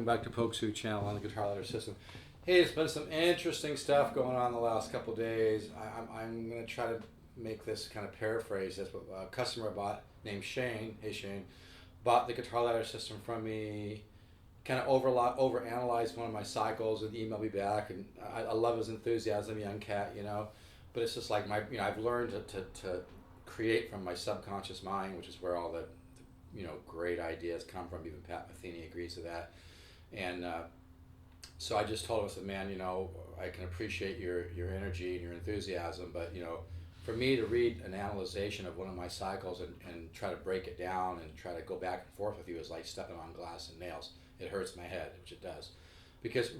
welcome back to Polkzoo channel on the Guitar Ladder System. Hey, there's been some interesting stuff going on the last couple of days. I'm going to try to make this kind of paraphrase this, but a customer named Shane, hey Shane, bought the Guitar Ladder System from me, kind of overanalyzed one of my cycles and emailed me back, and I love his enthusiasm, young cat, you know, but it's just like I've learned to create from my subconscious mind, which is where all the great ideas come from. Even Pat Metheny agrees to that. And so I just told him, I said, man, I can appreciate your energy and your enthusiasm, but for me to read an analyzation of one of my cycles and try to break it down and try to go back and forth with you is like stepping on glass and nails. It hurts my head, which it does. Because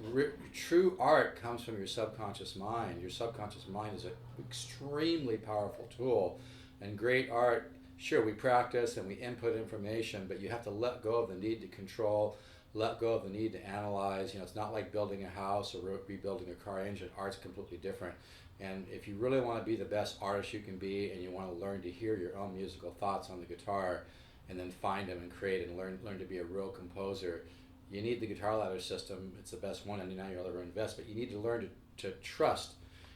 true art comes from your subconscious mind. Your subconscious mind is an extremely powerful tool, and great art, sure, we practice and we input information, but you have to let go of the need to control, let go of the need to analyze. It's not like building a house or rebuilding a car engine. Art's completely different. And if you really want to be the best artist you can be, and you want to learn to hear your own musical thoughts on the guitar and then find them and create and learn to be a real composer, you need the Guitar Ladder System. It's the best one, and now you'll ever invest, but you need to learn to trust.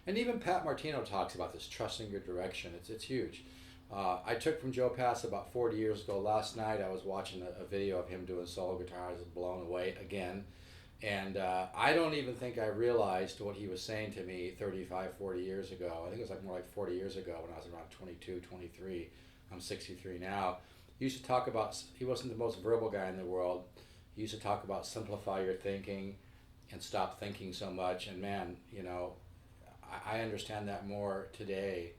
And even Pat Martino talks about this, trusting your direction. It's huge. I took from Joe Pass about 40 years ago. Last night I was watching a video of him doing solo guitar. I was blown away again. And I don't even think I realized what he was saying to me 35, 40 years ago. I think it was more like 40 years ago when I was around 22, 23. I'm 63 now. He used to talk about, he wasn't the most verbal guy in the world. He used to talk about simplify your thinking and stop thinking so much. And man, I understand that more today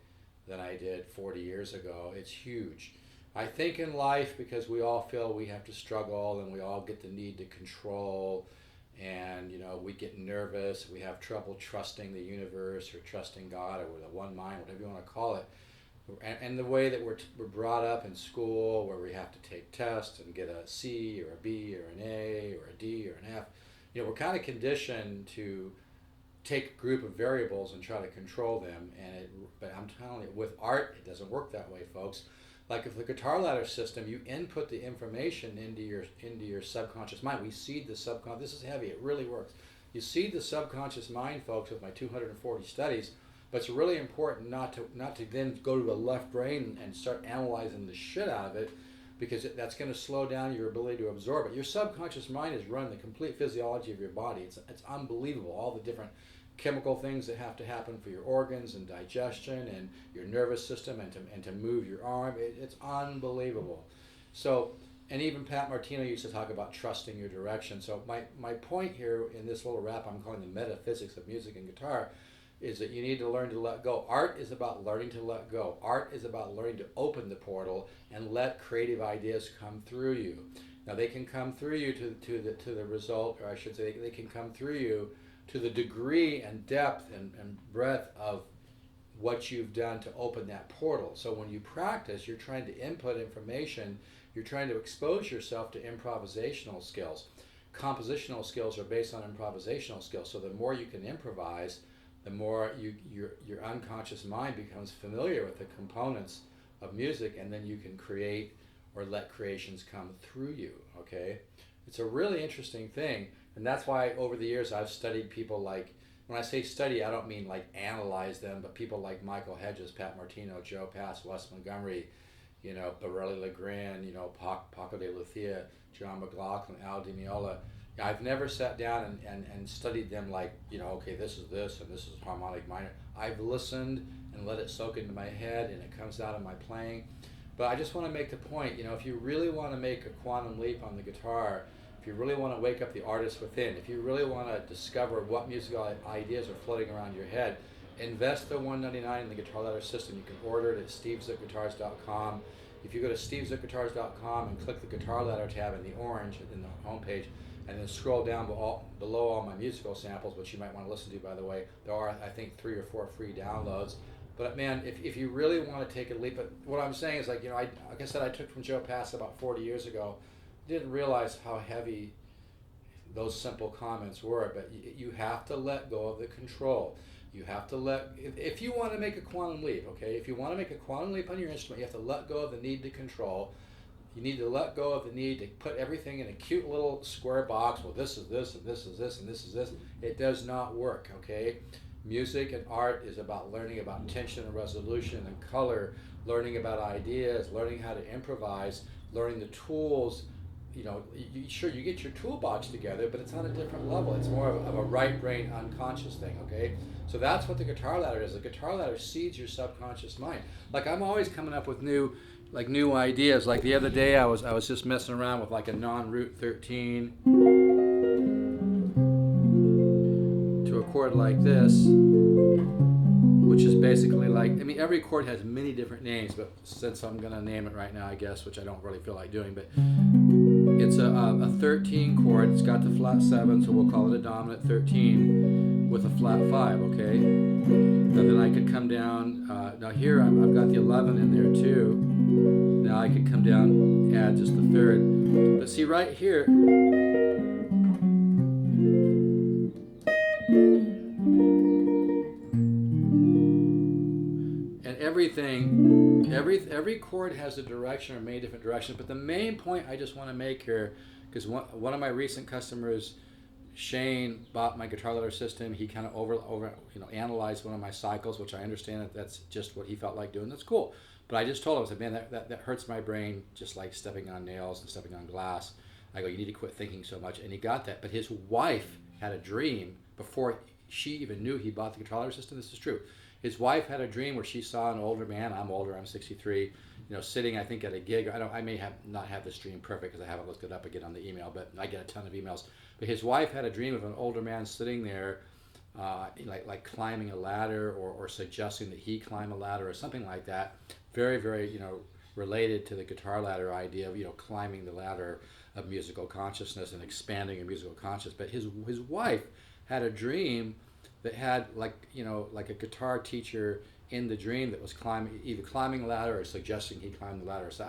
than I did 40 years ago. It's huge. I think in life, because we all feel we have to struggle and we all get the need to control, and we get nervous, we have trouble trusting the universe or trusting God or the one mind, whatever you want to call it. And the way that we're brought up in school, where we have to take tests and get a C or a B or an A or a D or an F, we're kind of conditioned to take a group of variables and try to control them. But I'm telling you, with art, it doesn't work that way, folks. Like if the Guitar Ladder System, you input the information into your subconscious mind. We seed the subconscious. This is heavy. It really works. You seed the subconscious mind, folks, with my 240 studies. But it's really important not to then go to the left brain and start analyzing the shit out of it, because that's going to slow down your ability to absorb it. Your subconscious mind is running the complete physiology of your body. It's unbelievable, all the different chemical things that have to happen for your organs and digestion and your nervous system and to move your arm. It's unbelievable. So, and even Pat Martino used to talk about trusting your direction. So my point here in this little rap I'm calling the metaphysics of music and guitar is that you need to learn to let go. Art is about learning to let go. Art is about learning to open the portal and let creative ideas come through you. Now they can come through you to the result, or I should say they can come through you to the degree and depth and breadth of what you've done to open that portal. So when you practice, you're trying to input information, you're trying to expose yourself to improvisational skills. Compositional skills are based on improvisational skills. So the more you can improvise, the more your unconscious mind becomes familiar with the components of music, and then you can create or let creations come through you, okay? It's a really interesting thing, and that's why over the years I've studied people like, when I say study, I don't mean like analyze them, but people like Michael Hedges, Pat Martino, Joe Pass, Wes Montgomery, Borelli Legrand, Paco de Lucia, John McLaughlin, Al Di Meola. I've never sat down and studied them like, okay, this is this and this is harmonic minor. I've listened and let it soak into my head, and it comes out of my playing. But I just want to make the point, if you really want to make a quantum leap on the guitar, if you really want to wake up the artist within, if you really want to discover what musical ideas are floating around your head, invest the $199 in the Guitar Ladder System. You can order it at stevesguitars.com. If you go to stevesguitars.com and click the Guitar Ladder tab in the orange in the homepage, and then scroll down below all my musical samples, which you might want to listen to, by the way. There are, I think, 3 or 4 free downloads. But man, if you really want to take a leap, what I'm saying is like I said, I took from Joe Pass about 40 years ago. Didn't realize how heavy those simple comments were, but you have to let go of the control. You have to if you want to make a quantum leap, okay? If you want to make a quantum leap on your instrument, you have to let go of the need to control. You need to let go of the need to put everything in a cute little square box. Well, this is this, and this is this, and this is this. It does not work, okay? Music and art is about learning about tension and resolution and color, learning about ideas, learning how to improvise, learning the tools. Sure, you get your toolbox together, but it's on a different level. It's more of a right brain unconscious thing, okay? So that's what the guitar ladder is. The guitar ladder seeds your subconscious mind. Like, I'm always coming up with new ideas. Like the other day I was just messing around with like a non-root 13 to a chord like this, which is basically like, I mean, every chord has many different names, but since I'm going to name it right now, I guess, which I don't really feel like doing, but it's a 13 chord. It's got the flat 7, so we'll call it a dominant 13 with a flat 5, okay? And then I could come down, now here I've got the 11 in there too. Now I could come down and add just the 3rd. But see right here, and every chord has a direction or many different directions. But the main point I just want to make here, because one of my recent customers, Shane, bought my guitar ladder system. He kind of over analyzed one of my cycles, which I understand that's just what he felt like doing. That's cool. But I just told him, I said, man, that hurts my brain, just like stepping on nails and stepping on glass. I go, you need to quit thinking so much. And he got that. But his wife had a dream before she even knew he bought the guitar ladder system. This is true. His wife had a dream where she saw an older man. I'm older. I'm 63. Sitting, I think, at a gig. I may have not have this dream perfect because I haven't looked it up again on the email, but I get a ton of emails. But his wife had a dream of an older man sitting there, like climbing a ladder or suggesting that he climb a ladder or something like that. Very, very, related to the guitar ladder idea of, climbing the ladder of musical consciousness and expanding a musical consciousness. But his wife had a dream that had like a guitar teacher in the dream that was either climbing a ladder or suggesting he climb the ladder. So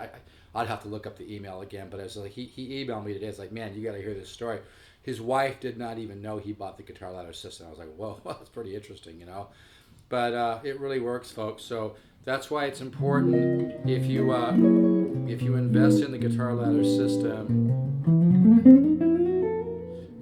I'd have to look up the email again, but it's like he emailed me today. It's like, man, you got to hear this story. His wife did not even know he bought the guitar ladder system. I was like, whoa, that's pretty interesting, But it really works, folks. So that's why it's important if you invest in the guitar ladder system.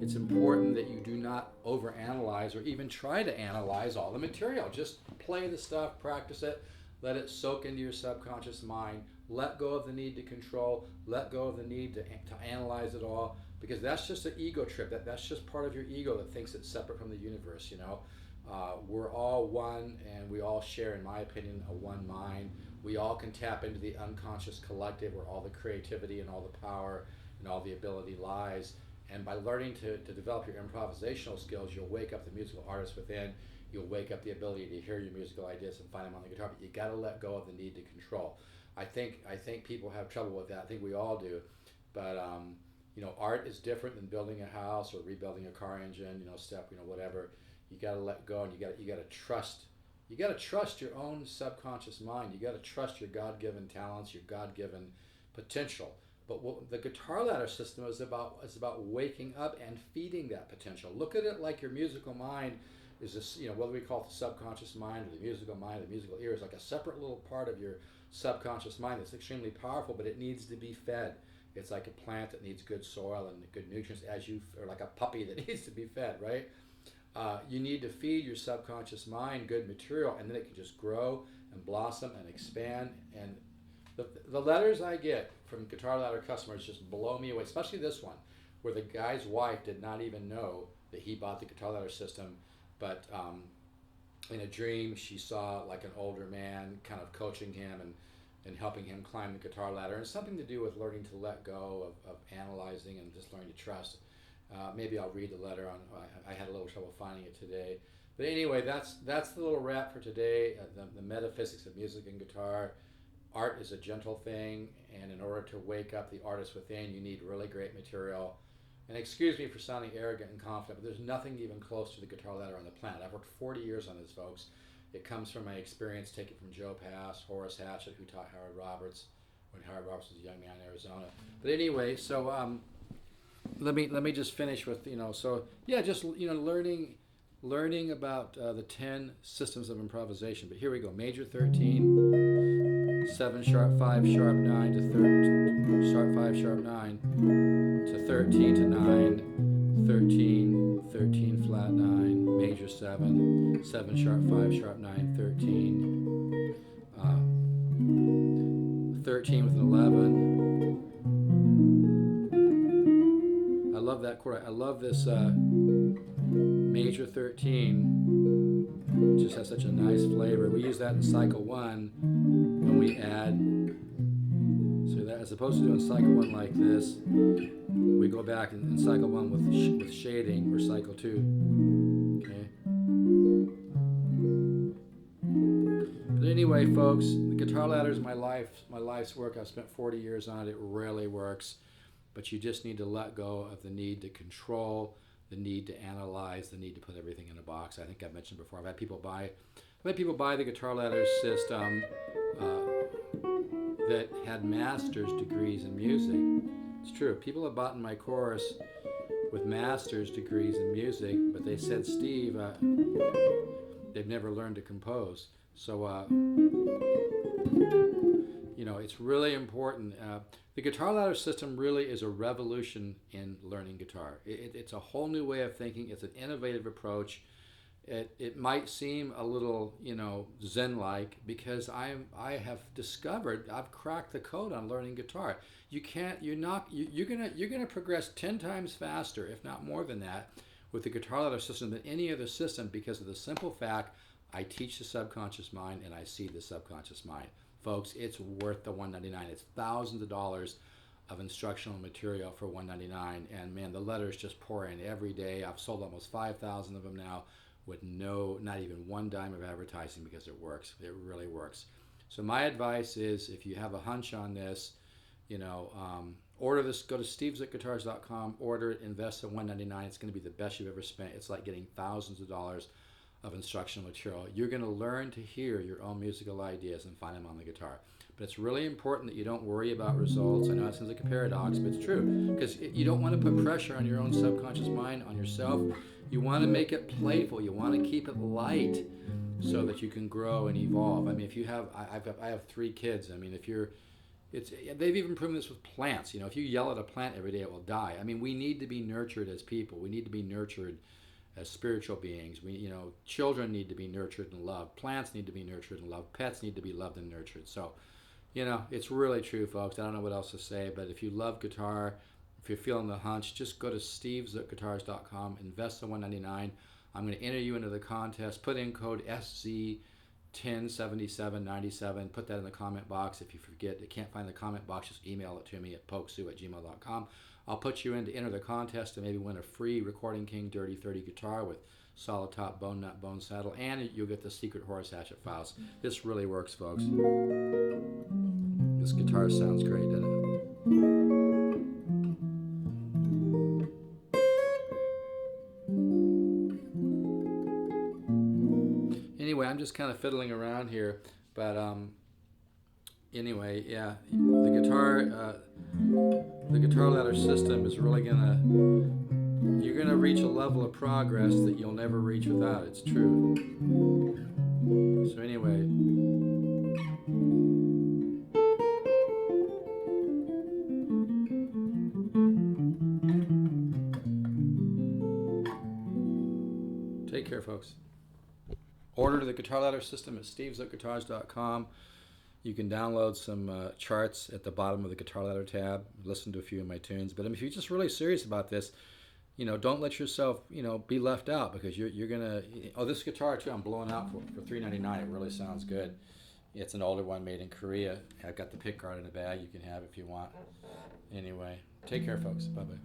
It's important that you do not overanalyze or even try to analyze all the material. Just play the stuff, practice it, let it soak into your subconscious mind. Let go of the need to control. Let go of the need to analyze it all, because that's just an ego trip. That's just part of your ego that thinks it's separate from the universe. We're all one, and we all share, in my opinion, a one mind. We all can tap into the unconscious collective where all the creativity and all the power and all the ability lies. And by learning to develop your improvisational skills, you'll wake up the musical artist within. You'll wake up the ability to hear your musical ideas and find them on the guitar. But you got to let go of the need to control. I think people have trouble with that. I think we all do. But art is different than building a house or rebuilding a car engine. Whatever. You got to let go, and you got to trust. You got to trust your own subconscious mind. You got to trust your God-given talents, your God-given potential. But what the guitar ladder system is about waking up and feeding that potential. Look at it like your musical mind is this, whether we call it the subconscious mind or the musical mind, the musical ear is like a separate little part of your subconscious mind that's extremely powerful, but it needs to be fed. It's like a plant that needs good soil and good nutrients, or like a puppy that needs to be fed, right? You need to feed your subconscious mind good material, and then it can just grow and blossom and expand. And the letters I get from guitar ladder customers just blow me away, especially this one, where the guy's wife did not even know that he bought the guitar ladder system, but in a dream she saw like an older man kind of coaching him and helping him climb the guitar ladder, and something to do with learning to let go of analyzing and just learning to trust. Maybe I'll read the letter on. I had a little trouble finding it today, but anyway, that's the little wrap for today. The metaphysics of music and guitar. Art is a gentle thing, and in order to wake up the artist within, you need really great material. And excuse me for sounding arrogant and confident, but there's nothing even close to the guitar ladder on the planet. I've worked 40 years on this, folks. It comes from my experience taken from Joe Pass, Horace Hatchett, who taught Howard Roberts when Howard Roberts was a young man in Arizona. But anyway, so let me just finish with learning about the 10 systems of improvisation. But here we go. Major 13. 7 sharp 5 sharp 9 to sharp 5 sharp 9 to 13 to 9, 13, 13 flat 9, major 7, 7 sharp 5 sharp 9, 13, 13 with an 11. I love that chord. I love this major 13. Just has such a nice flavor. We use that in cycle 1 when we add. So that as opposed to doing cycle 1 like this, we go back in cycle 1 with shading, or cycle 2. Okay. But anyway, folks, the guitar ladder is my life's work. I've spent 40 years on it. It really works. But you just need to let go of the need to control, the need to analyze, the need to put everything in a box. I think I've mentioned before, I've had people buy the guitar ladder system that had master's degrees in music. It's true. People have bought in my course with master's degrees in music, but they said, Steve, they've never learned to compose. So, it's really important. The guitar ladder system really is a revolution in learning guitar. It's a whole new way of thinking. It's an innovative approach. It might seem a little, Zen-like, because I have discovered, I've cracked the code on learning guitar. You're gonna progress 10 times faster, if not more than that, with the guitar ladder system than any other system, because of the simple fact I teach the subconscious mind and I see the subconscious mind. Folks, it's worth the $199. It's thousands of dollars of instructional material for $199, and man, the letters just pour in every day. I've sold almost 5,000 of them now, with not even one dime of advertising, because it works. It really works. So my advice is, if you have a hunch on this, order this. Go to stevesguitars.com, order it, invest in $199. It's going to be the best you've ever spent. It's like getting thousands of dollars of instructional material. You're going to learn to hear your own musical ideas and find them on the guitar. But it's really important that you don't worry about results. I know it sounds like a paradox, but it's true, because you don't want to put pressure on your own subconscious mind, on yourself. You want to make it playful. You want to keep it light so that you can grow and evolve. I mean, if you have, I have 3 kids. I mean, they've even proven this with plants. If you yell at a plant every day, it will die. I mean, we need to be nurtured as people. We need to be nurtured as spiritual beings. Children need to be nurtured and loved. Plants need to be nurtured and loved. Pets need to be loved and nurtured. So, it's really true, folks. I don't know what else to say, but if you love guitar, if you're feeling the hunch, just go to stevesguitars.com, invest the $199. I'm going to enter you into the contest. Put in code SZ107797. Put that in the comment box. If you forget, you can't find the comment box, just email it to me at polkzoo@gmail.com. I'll put you in to enter the contest to maybe win a free Recording King Dirty 30 guitar with solid top, bone nut, bone saddle, and you'll get the secret Horace Hatchet files. This really works, folks. This guitar sounds great, doesn't it? Anyway, I'm just kind of fiddling around here, but anyway, yeah, the guitar ladder system is really you're gonna reach a level of progress that you'll never reach without. It's true. So anyway, take care, folks. Order the guitar ladder system at stevesguitars.com. You can download some charts at the bottom of the guitar ladder tab. Listen to a few of my tunes. But if you're just really serious about this, don't let yourself, be left out, because you're gonna. Oh, this guitar too, I'm blowing out for $399. It really sounds good. It's an older one made in Korea. I've got the pick guard in a bag. You can have if you want. Anyway, take care, folks. Bye bye.